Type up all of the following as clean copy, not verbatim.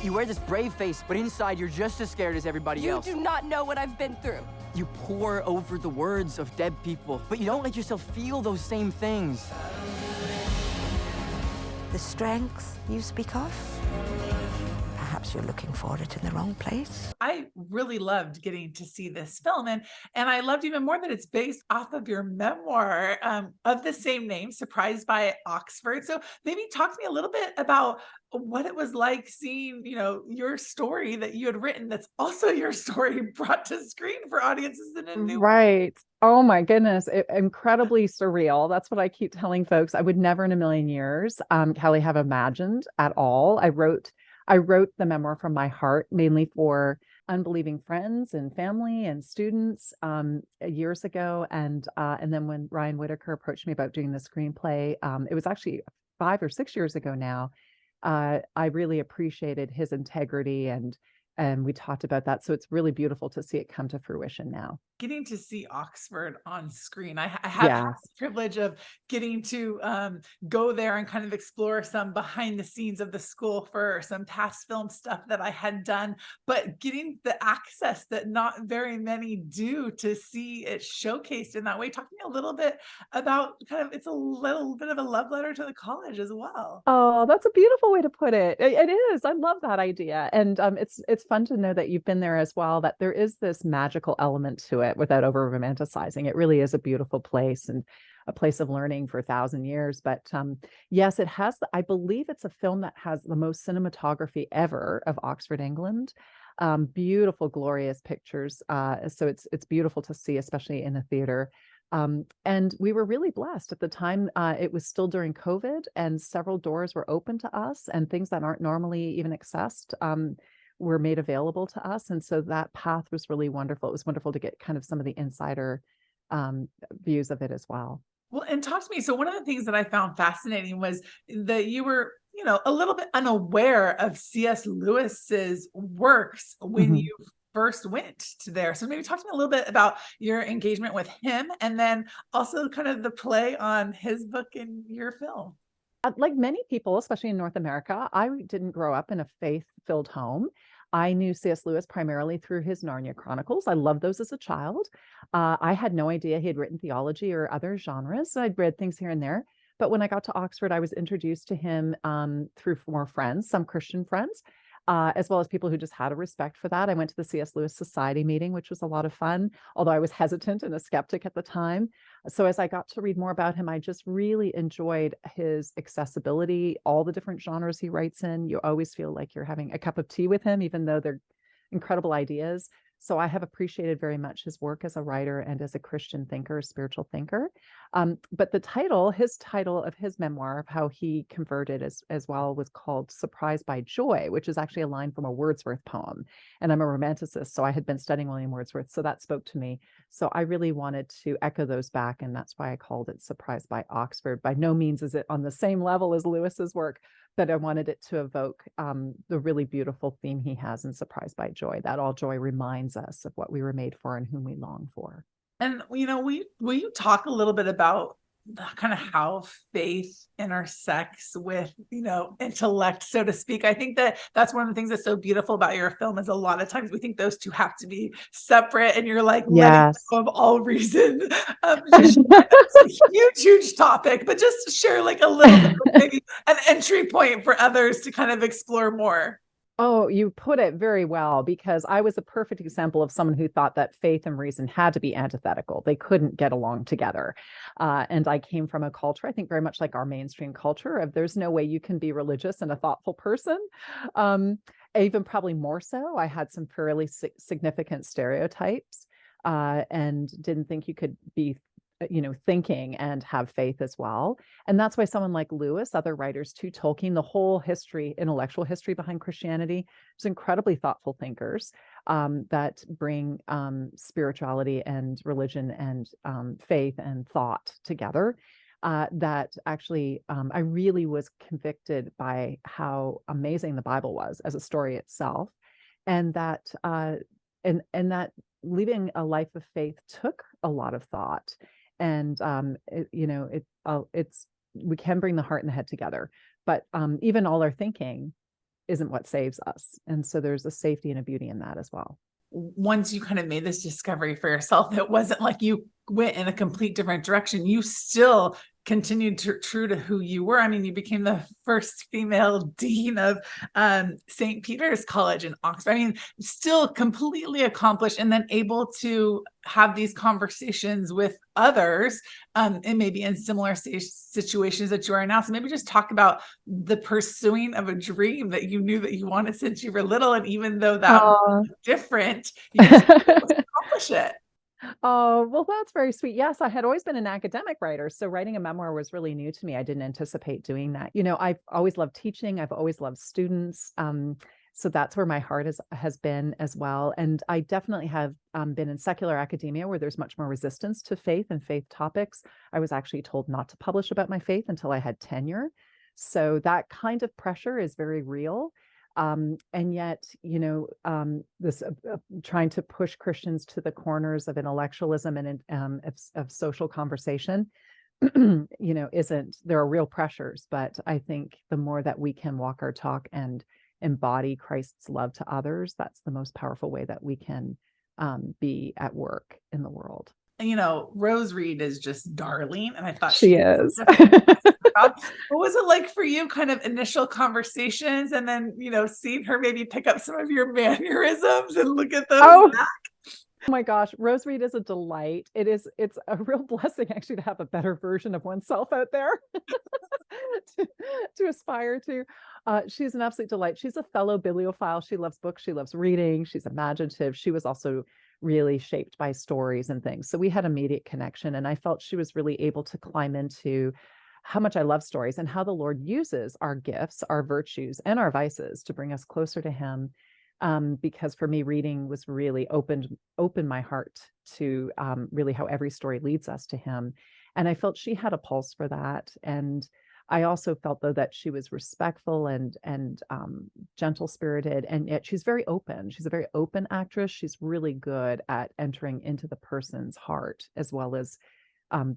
You wear this brave face, but inside you're just as scared as everybody else. You do not know what I've been through. You pore over the words of dead people, but you don't let yourself feel those same things. The strength you speak of, perhaps you're looking for it in the wrong place. I really loved getting to see this film, and I loved even more that it's based off of your memoir of the same name, Surprised by Oxford. So maybe talk to me a little bit about what it was like seeing, your story that you had written that's also your story brought to screen for audiences in a new way. Right. Oh my goodness. Incredibly surreal. That's what I keep telling folks. I would never in a million years, Kelly, have imagined at all. I wrote the memoir from my heart, mainly for unbelieving friends and family and students years ago. And then when Ryan Whitaker approached me about doing the screenplay, it was actually 5 or 6 years ago now. I really appreciated his integrity and we talked about that. So it's really beautiful to see it come to fruition now. Getting to see Oxford on screen. I have had Yes. the privilege of getting to go there and kind of explore some behind the scenes of the school for some past film stuff that I had done, but getting the access that not very many do to see it showcased in that way. Talk to me a little bit about kind of, it's a little bit of a love letter to the college as well. Oh, that's a beautiful way to put it. It is. I love that idea. And it's fun to know that you've been there as well, that there is this magical element to it without over romanticizing. It really is a beautiful place and a place of learning for 1,000 years. But yes, it has, I believe it's a film that has the most cinematography ever of Oxford, England. Beautiful, glorious pictures. So it's beautiful to see, especially in a theater. And we were really blessed at the time. It was still during COVID, and several doors were open to us, and things that aren't normally even accessed were made available to us. And so that path was really wonderful. It was wonderful to get kind of some of the insider views of it as well. Well, and talk to me. So one of the things that I found fascinating was that you were, a little bit unaware of C.S. Lewis's works when Mhm. you first went to there. So maybe talk to me a little bit about your engagement with him, and then also kind of the play on his book in your film. Like many people, especially in North America, I didn't grow up in a faith-filled home. I knew C.S. Lewis primarily through his Narnia Chronicles. I loved those as a child. I had no idea he had written theology or other genres. I'd read things here and there. But when I got to Oxford, I was introduced to him through more friends, some Christian friends, as well as people who just had a respect for that. I went to the C.S. Lewis Society meeting, which was a lot of fun, although I was hesitant and a skeptic at the time. So as I got to read more about him, I just really enjoyed his accessibility, all the different genres he writes in. You always feel like you're having a cup of tea with him, even though they're incredible ideas. So I have appreciated very much his work as a writer and as a Christian thinker, a spiritual thinker. But his title of his memoir of how he converted as well was called Surprised by Joy, which is actually a line from a Wordsworth poem. And I'm a romanticist, so I had been studying William Wordsworth, so that spoke to me. So I really wanted to echo those back, and that's why I called it Surprised by Oxford. By no means is it on the same level as Lewis's work, but I wanted it to evoke the really beautiful theme he has in Surprised by Joy, that all joy reminds us of what we were made for and whom we long for. And, will you talk a little bit about kind of how faith intersects with, intellect, so to speak? I think that that's one of the things that's so beautiful about your film is a lot of times we think those two have to be separate, and you're like letting Yes. go of all reason. Just that's a huge, huge topic, but just share like a little bit, maybe an entry point for others to kind of explore more. Oh, you put it very well, because I was a perfect example of someone who thought that faith and reason had to be antithetical. They couldn't get along together. And I came from a culture, I think very much like our mainstream culture, of there's no way you can be religious and a thoughtful person. Even probably more so, I had some fairly significant stereotypes and didn't think you could be thinking and have faith as well. And that's why someone like Lewis, other writers too, Tolkien, the whole history, intellectual history behind Christianity, was incredibly thoughtful thinkers that bring spirituality and religion and faith and thought together. That actually, I really was convicted by how amazing the Bible was as a story itself, and that and that leading a life of faith took a lot of thought. And it's we can bring the heart and the head together, but even all our thinking isn't what saves us. And so there's a safety and a beauty in that as well. Once you kind of made this discovery for yourself, it wasn't like you went in a complete different direction. You still continued true to who you were. I mean, you became the first female dean of St. Peter's College in Oxford. I mean, still completely accomplished, and then able to have these conversations with others, and maybe in similar situations that you are now. So maybe just talk about the pursuing of a dream that you knew that you wanted since you were little. And even though that was different, you were able to accomplish it. Oh, well, that's very sweet. Yes, I had always been an academic writer, so writing a memoir was really new to me. I didn't anticipate doing that. I've always loved teaching. I've always loved students. So that's where my heart has been as well. And I definitely have been in secular academia, where there's much more resistance to faith and faith topics. I was actually told not to publish about my faith until I had tenure. So that kind of pressure is very real. And yet, this trying to push Christians to the corners of intellectualism and of social conversation, there are real pressures. But I think the more that we can walk our talk and embody Christ's love to others, that's the most powerful way that we can be at work in the world. Rose Reed is just darling, and I thought she is. What was it like for you, kind of initial conversations, and then seeing her maybe pick up some of your mannerisms and look at those back? Oh my gosh, Rose Reed is a delight. It's a real blessing actually to have a better version of oneself out there to aspire to. She's an absolute delight. She's a fellow bibliophile. She loves books. She loves reading. She's imaginative. She was also really shaped by stories and things. So we had immediate connection, and I felt she was really able to climb into how much I love stories and how the Lord uses our gifts, our virtues, and our vices to bring us closer to him. Because for me, reading was really opened my heart to really how every story leads us to him. And I felt she had a pulse for that. And I also felt, though, that she was respectful and gentle spirited, and yet she's very open. She's a very open actress. She's really good at entering into the person's heart as well as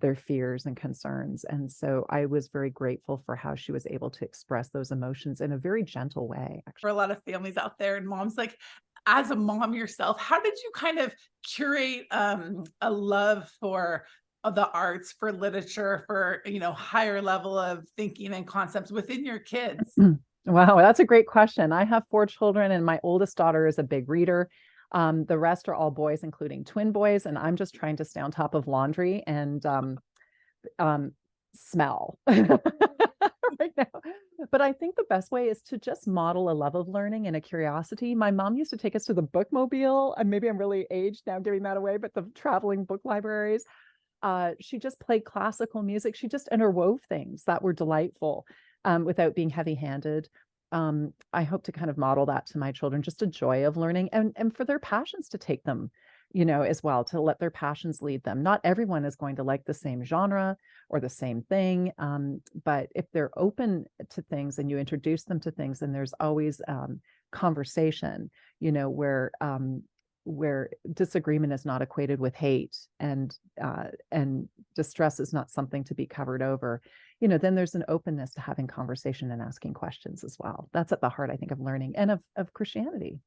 their fears and concerns. And so I was very grateful for how she was able to express those emotions in a very gentle way. Actually, for a lot of families out there and moms, like, as a mom yourself, how did you kind of curate a love for the arts, for literature, for higher level of thinking and concepts within your kids? Wow, that's a great question. I have 4 children, and my oldest daughter is a big reader. The rest are all boys, including twin boys, and I'm just trying to stay on top of laundry and smell right now. But I think the best way is to just model a love of learning and a curiosity. My mom used to take us to the bookmobile, and maybe I'm really aged now giving that away, but the traveling book libraries. She just played classical music. She just interwove things that were delightful without being heavy-handed. I hope to kind of model that to my children, just a joy of learning, and for their passions to take them, as well, to let their passions lead them. Not everyone is going to like the same genre or the same thing. But if they're open to things and you introduce them to things, and there's always conversation, where disagreement is not equated with hate, and distress is not something to be covered over, then there's an openness to having conversation and asking questions as well. That's at the heart, I think, of learning and of Christianity.